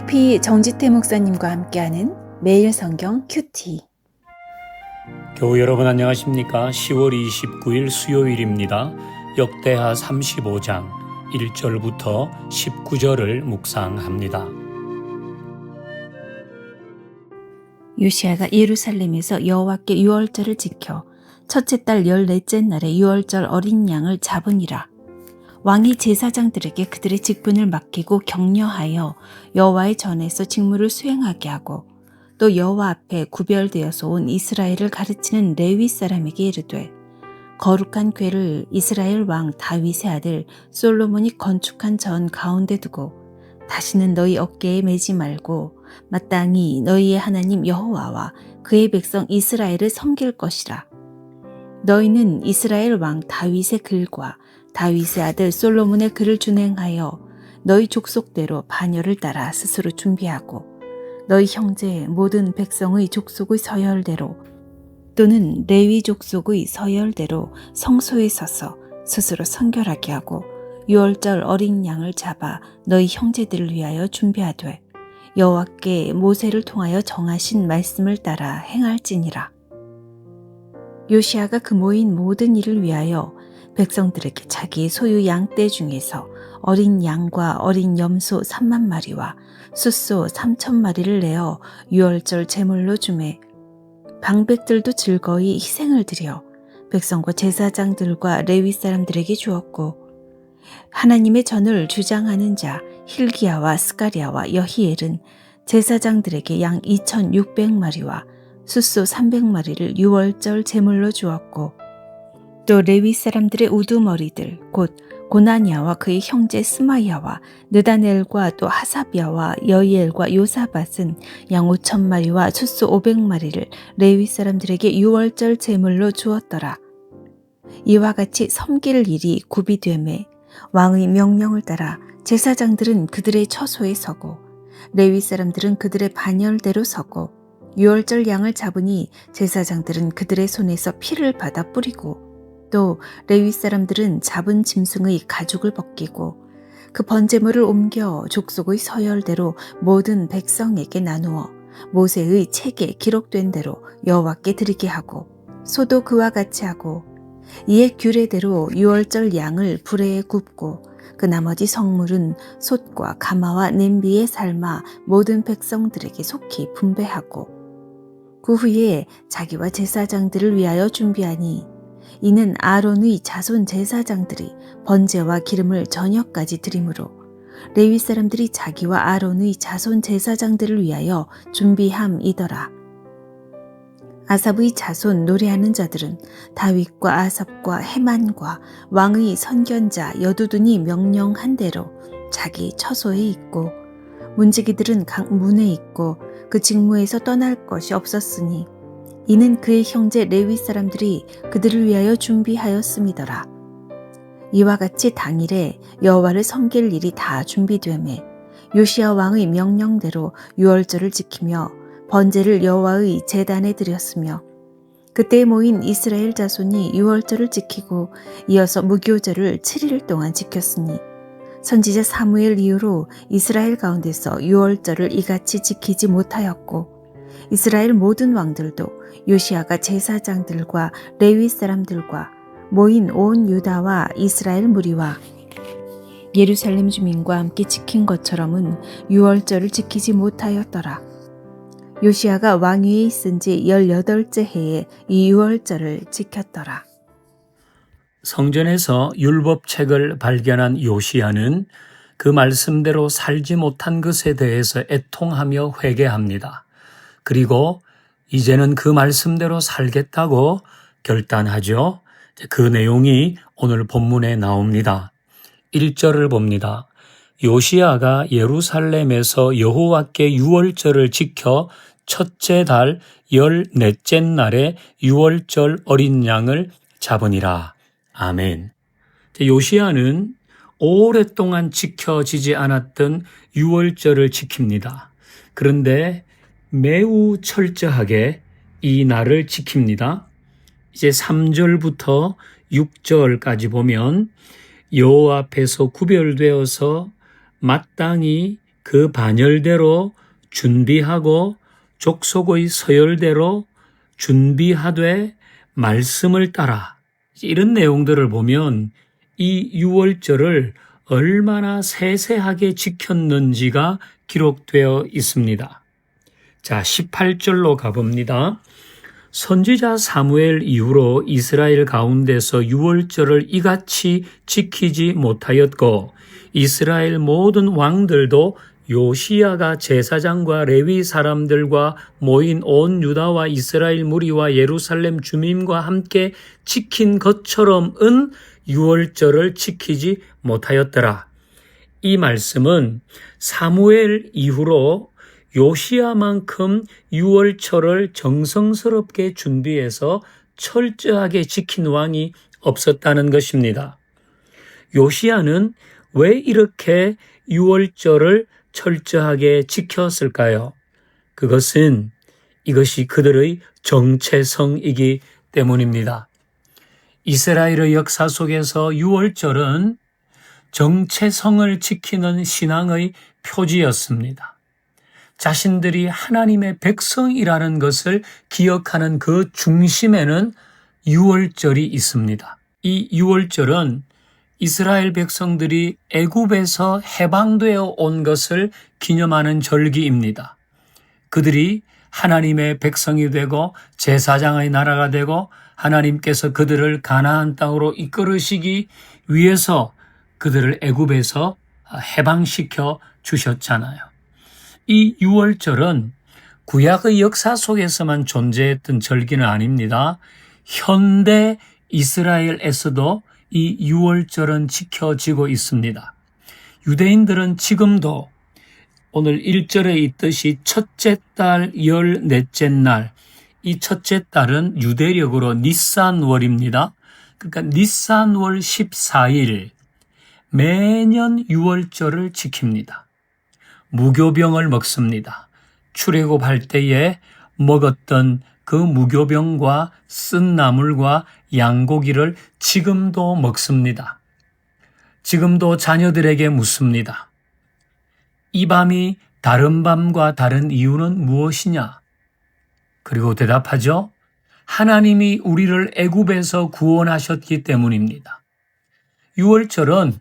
LP 정지태 목사님과 함께하는 매일 성경 큐티. 교우 여러분 안녕하십니까? 10월 29일 수요일입니다. 역대하 35장 1절부터 19절을 묵상합니다. 요시야가 예루살렘에서 여호와께 유월절을 지켜 첫째 달 14째 날에 유월절 어린 양을 잡으니라. 왕이 제사장들에게 그들의 직분을 맡기고 격려하여 여호와의 전에서 직무를 수행하게 하고 또 여호와 앞에 구별되어서 온 이스라엘을 가르치는 레위 사람에게 이르되 거룩한 궤를 이스라엘 왕 다윗의 아들 솔로몬이 건축한 전 가운데 두고 다시는 너희 어깨에 매지 말고 마땅히 너희의 하나님 여호와와 그의 백성 이스라엘을 섬길 것이라. 너희는 이스라엘 왕 다윗의 글과 다윗의 아들 솔로몬의 글을 준행하여 너희 족속대로 반열을 따라 스스로 준비하고 너희 형제 모든 백성의 족속의 서열대로 또는 레위 족속의 서열대로 성소에 서서 스스로 성결하게 하고 유월절 어린 양을 잡아 너희 형제들을 위하여 준비하되 여호와께 모세를 통하여 정하신 말씀을 따라 행할지니라. 요시야가 그 모인 모든 일을 위하여 백성들에게 자기 소유 양떼 중에서 어린 양과 어린 염소 3만 마리와 숫소 3천 마리를 내어 유월절 제물로 주매 방백들도 즐거이 희생을 드려 백성과 제사장들과 레위 사람들에게 주었고 하나님의 전을 주장하는 자 hil기야와 스가랴와 여히엘은 제사장들에게 양 2,600마리와 숫소 300마리를 유월절 제물로 주었고 또 레위 사람들의 우두머리들 곧 고나냐와 그의 형제 스마야와 느다넬과 또 하사비아와 여이엘과 요사밧은 양 5,000마리와 숫소 500마리를 레위 사람들에게 유월절 제물로 주었더라. 이와 같이 섬길 일이 구비되매 왕의 명령을 따라 제사장들은 그들의 처소에 서고 레위 사람들은 그들의 반열대로 서고 유월절 양을 잡으니 제사장들은 그들의 손에서 피를 받아 뿌리고 또 레위 사람들은 잡은 짐승의 가죽을 벗기고 그 번제물을 옮겨 족속의 서열대로 모든 백성에게 나누어 모세의 책에 기록된 대로 여호와께 드리게 하고 소도 그와 같이 하고 이에 규례대로 유월절 양을 불에 굽고 그 나머지 성물은 솥과 가마와 냄비에 삶아 모든 백성들에게 속히 분배하고 그 후에 자기와 제사장들을 위하여 준비하니 이는 아론의 자손 제사장들이 번제와 기름을 저녁까지 드리므로 레위 사람들이 자기와 아론의 자손 제사장들을 위하여 준비함이더라. 아삽의 자손 노래하는 자들은 다윗과 아삽과 헤만과 왕의 선견자 여두둔이 명령한 대로 자기 처소에 있고 문지기들은 각 문에 있고 그 직무에서 떠날 것이 없었으니 이는 그의 형제 레위 사람들이 그들을 위하여 준비하였음이더라. 이와 같이 당일에 여호와를 섬길 일이 다 준비되매 요시야 왕의 명령대로 유월절을 지키며 번제를 여호와의 제단에 드렸으며 그때 모인 이스라엘 자손이 유월절을 지키고 이어서 무교절을 7일 동안 지켰으니 선지자 사무엘 이후로 이스라엘 가운데서 유월절을 이같이 지키지 못하였고 이스라엘 모든 왕들도 요시야가 제사장들과 레위 사람들과 모인 온 유다와 이스라엘 무리와 예루살렘 주민과 함께 지킨 것처럼은 유월절을 지키지 못하였더라. 요시야가 왕위에 있은 지 18째 해에 이 유월절을 지켰더라. 성전에서 율법책을 발견한 요시야는 그 말씀대로 살지 못한 것에 대해서 애통하며 회개합니다. 그리고 이제는 그 말씀대로 살겠다고 결단하죠. 그 내용이 오늘 본문에 나옵니다. 1절을 봅니다. 요시야가 예루살렘에서 여호와께 유월절을 지켜 첫째 달 14째 날에 유월절 어린 양을 잡으니라. 아멘. 요시야는 오랫동안 지켜지지 않았던 유월절을 지킵니다. 그런데 매우 철저하게 이 날을 지킵니다. 이제 3절부터 6절까지 보면 여호와 앞에서 구별되어서 마땅히 그 반열대로 준비하고 족속의 서열대로 준비하되 말씀을 따라, 이런 내용들을 보면 이 유월절을 얼마나 세세하게 지켰는지가 기록되어 있습니다. 자, 18절로 가봅니다. 선지자 사무엘 이후로 이스라엘 가운데서 유월절을 이같이 지키지 못하였고 이스라엘 모든 왕들도 요시야가 제사장과 레위 사람들과 모인 온 유다와 이스라엘 무리와 예루살렘 주민과 함께 지킨 것처럼은 유월절을 지키지 못하였더라. 이 말씀은 사무엘 이후로 요시야만큼 유월절을 정성스럽게 준비해서 철저하게 지킨 왕이 없었다는 것입니다. 요시야는 왜 이렇게 유월절을 철저하게 지켰을까요? 그것은 이것이 그들의 정체성이기 때문입니다. 이스라엘의 역사 속에서 유월절은 정체성을 지키는 신앙의 표지였습니다. 자신들이 하나님의 백성이라는 것을 기억하는 그 중심에는 유월절이 있습니다. 이 유월절은 이스라엘 백성들이 애굽에서 해방되어 온 것을 기념하는 절기입니다. 그들이 하나님의 백성이 되고 제사장의 나라가 되고 하나님께서 그들을 가나안 땅으로 이끌으시기 위해서 그들을 애굽에서 해방시켜 주셨잖아요. 이 유월절은 구약의 역사 속에서만 존재했던 절기는 아닙니다. 현대 이스라엘에서도 이 유월절은 지켜지고 있습니다. 유대인들은 지금도 오늘 1절에 있듯이 첫째 달 14째 날, 이 첫째 달은 유대력으로 니산월입니다. 그러니까 니산월 14일 매년 유월절을 지킵니다. 무교병을 먹습니다. 출애굽할 때에 먹었던 그 무교병과 쓴 나물과 양고기를 지금도 먹습니다. 지금도 자녀들에게 묻습니다. 이 밤이 다른 밤과 다른 이유는 무엇이냐? 그리고 대답하죠. 하나님이 우리를 애굽에서 구원하셨기 때문입니다. 유월절은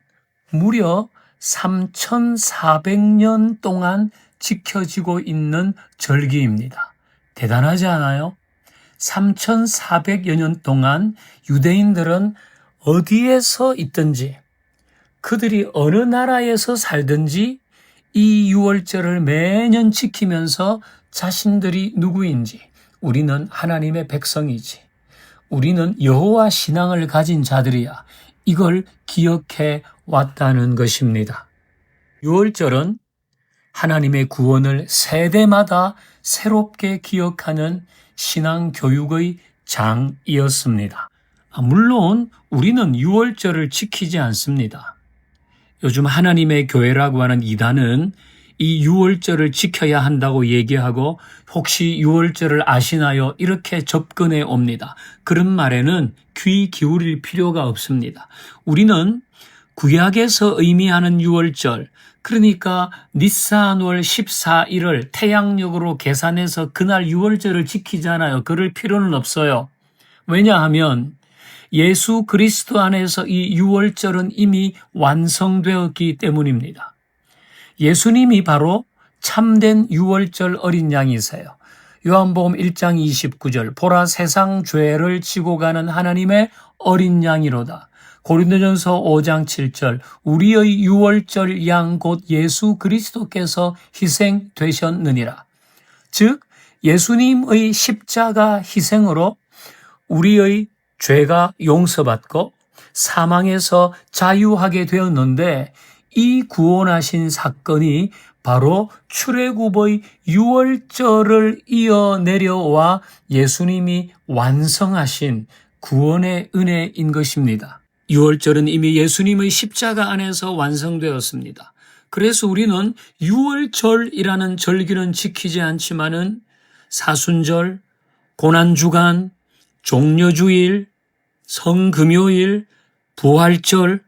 무려 3,400년 동안 지켜지고 있는 절기입니다. 대단하지 않아요? 3,400여 년 동안 유대인들은 어디에서 있든지 그들이 어느 나라에서 살든지 이 유월절을 매년 지키면서 자신들이 누구인지, 우리는 하나님의 백성이지, 우리는 여호와 신앙을 가진 자들이야, 이걸 기억해 왔다는 것입니다. 유월절은 하나님의 구원을 세대마다 새롭게 기억하는 신앙 교육의 장이었습니다. 물론 우리는 유월절을 지키지 않습니다. 요즘 하나님의 교회라고 하는 이단은 이 유월절을 지켜야 한다고 얘기하고 혹시 유월절을 아시나요? 이렇게 접근해 옵니다. 그런 말에는 귀 기울일 필요가 없습니다. 우리는 구약에서 의미하는 유월절, 그러니까 니산월 14일을 태양력으로 계산해서 그날 유월절을 지키잖아요. 그럴 필요는 없어요. 왜냐하면 예수 그리스도 안에서 이 유월절은 이미 완성되었기 때문입니다. 예수님이 바로 참된 유월절 어린 양이세요. 요한복음 1장 29절 보라 세상 죄를 지고 가는 하나님의 어린 양이로다. 고린도전서 5장 7절 우리의 유월절 양 곧 예수 그리스도께서 희생되셨느니라. 즉 예수님의 십자가 희생으로 우리의 죄가 용서받고 사망에서 자유하게 되었는데 이 구원하신 사건이 바로 출애굽의 유월절을 이어 내려와 예수님이 완성하신 구원의 은혜인 것입니다. 유월절은 이미 예수님의 십자가 안에서 완성되었습니다. 그래서 우리는 유월절이라는 절기는 지키지 않지만은 사순절, 고난주간, 종려주일, 성금요일, 부활절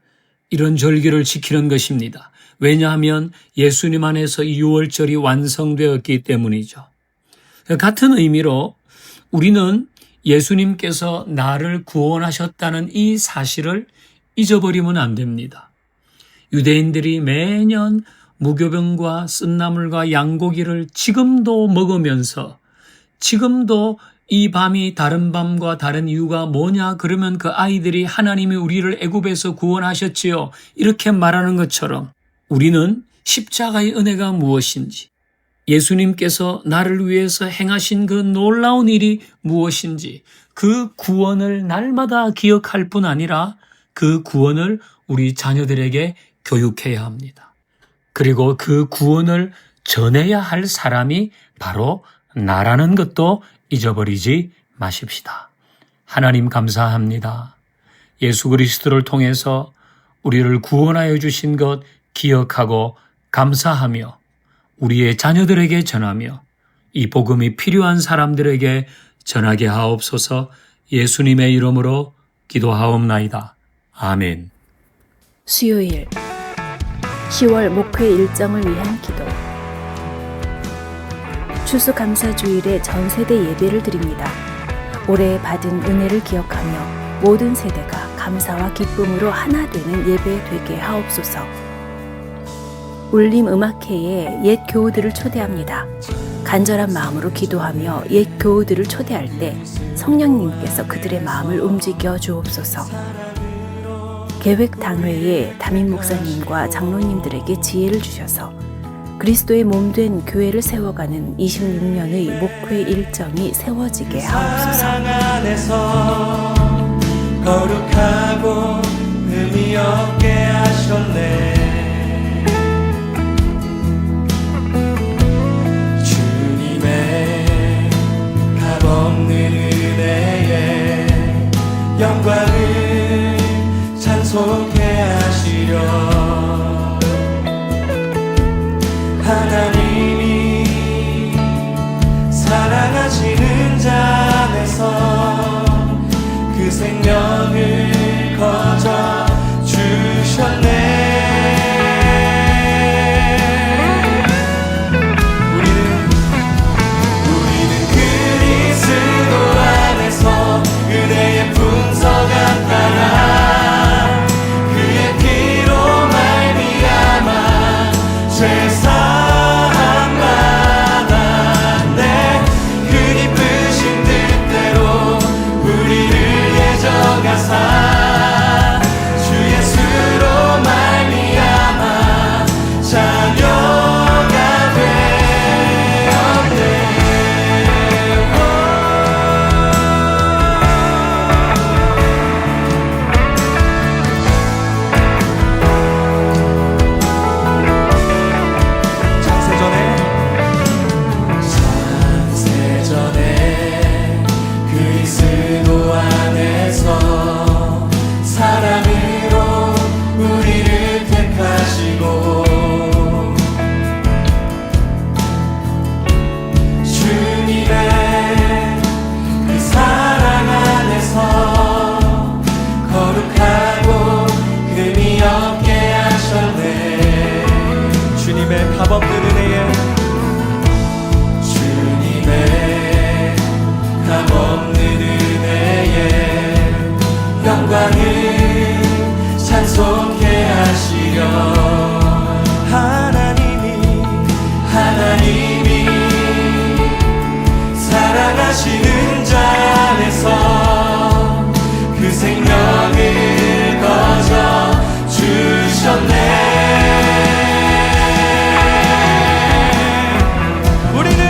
이런 절기를 지키는 것입니다. 왜냐하면 예수님 안에서 이 유월절이 완성되었기 때문이죠. 같은 의미로 우리는 예수님께서 나를 구원하셨다는 이 사실을 잊어버리면 안 됩니다. 유대인들이 매년 무교병과 쓴나물과 양고기를 지금도 먹으면서 지금도 이 밤이 다른 밤과 다른 이유가 뭐냐 그러면 그 아이들이 하나님이 우리를 애굽에서 구원하셨지요 이렇게 말하는 것처럼 우리는 십자가의 은혜가 무엇인지 예수님께서 나를 위해서 행하신 그 놀라운 일이 무엇인지 그 구원을 날마다 기억할 뿐 아니라 그 구원을 우리 자녀들에게 교육해야 합니다. 그리고 그 구원을 전해야 할 사람이 바로 나라는 것도 잊어버리지 마십시다. 하나님 감사합니다. 예수 그리스도를 통해서 우리를 구원하여 주신 것 기억하고 감사하며 우리의 자녀들에게 전하며 이 복음이 필요한 사람들에게 전하게 하옵소서. 예수님의 이름으로 기도하옵나이다. 아멘. 수요일 10월 목회 일정을 위한 기도. 추수감사주일에 전 세대 예배를 드립니다. 올해 받은 은혜를 기억하며 모든 세대가 감사와 기쁨으로 하나 되는 예배 되게 하옵소서. 울림음악회에 옛 교우들을 초대합니다. 간절한 마음으로 기도하며 옛 교우들을 초대할 때 성령님께서 그들의 마음을 움직여 주옵소서. 계획당회에 담임 목사님과 장로님들에게 지혜를 주셔서 그리스도의 몸된 교회를 세워가는 26년의 목회 일정이 세워지게 하옵소서. 안에서 거룩하고 의미 없게 하셨네. 주님의 값없는 은혜에 영광을 찬송케 하시려 하나님이 사랑하시는 자 안에서 그 생명을 거저 주셨네. 우리는 그리스도 안에서 은혜의 풍성함 따라 그의 피로 말미암아 죄사함 받았네. 그 기쁘신 뜻대로 우리를 예정하사 주 예수로 말미암아 자녀가 되었네. 창세전에 그리스도 안에서 사랑으로 우리를 택하시고 주님의 그 사랑 안에서 거룩하고 금이 없게 하셨네. 주님의 값없는 은혜에 주님의 값없는 은혜에 영광을 찬송케 하시려 하나님이 사랑하시는 자 안에서 그 생명을 거저 주셨네. 우리는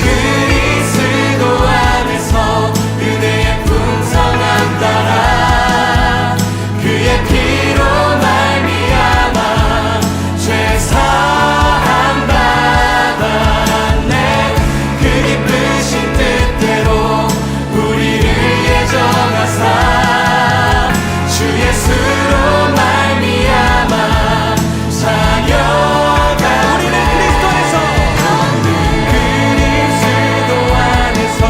그리스도 안에서 은혜의 풍성함 따라 그의 피로 말미암아 죄사함 받았네. 그 기쁘신 뜻대로 우리를 예정하사 주 예수로 말미암아 자녀가 우리는 그리스도 안에서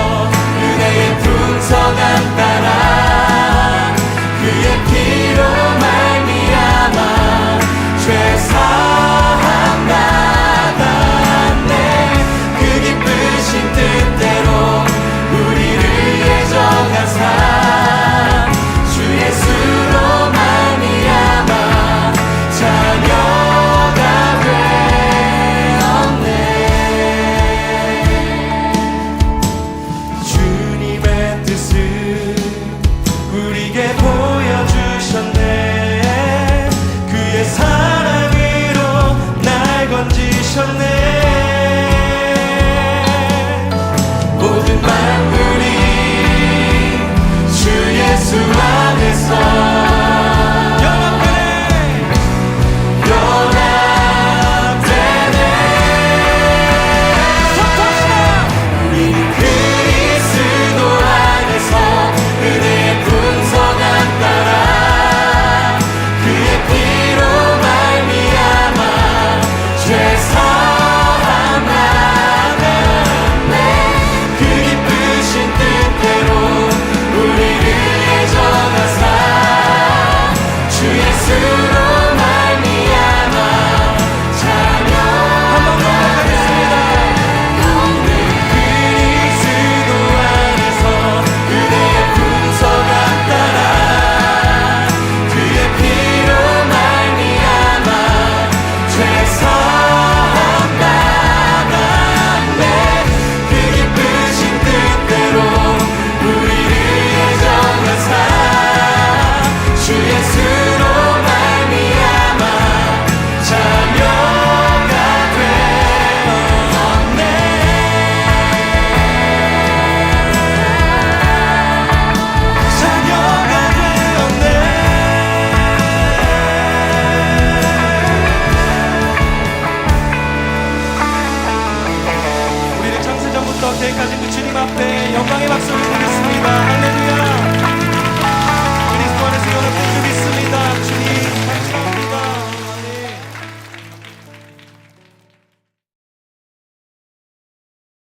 은혜의 풍성함 따라 그의 피로 말미암아 앞에 영광의 박수를 드리겠습니다. 할렐루야.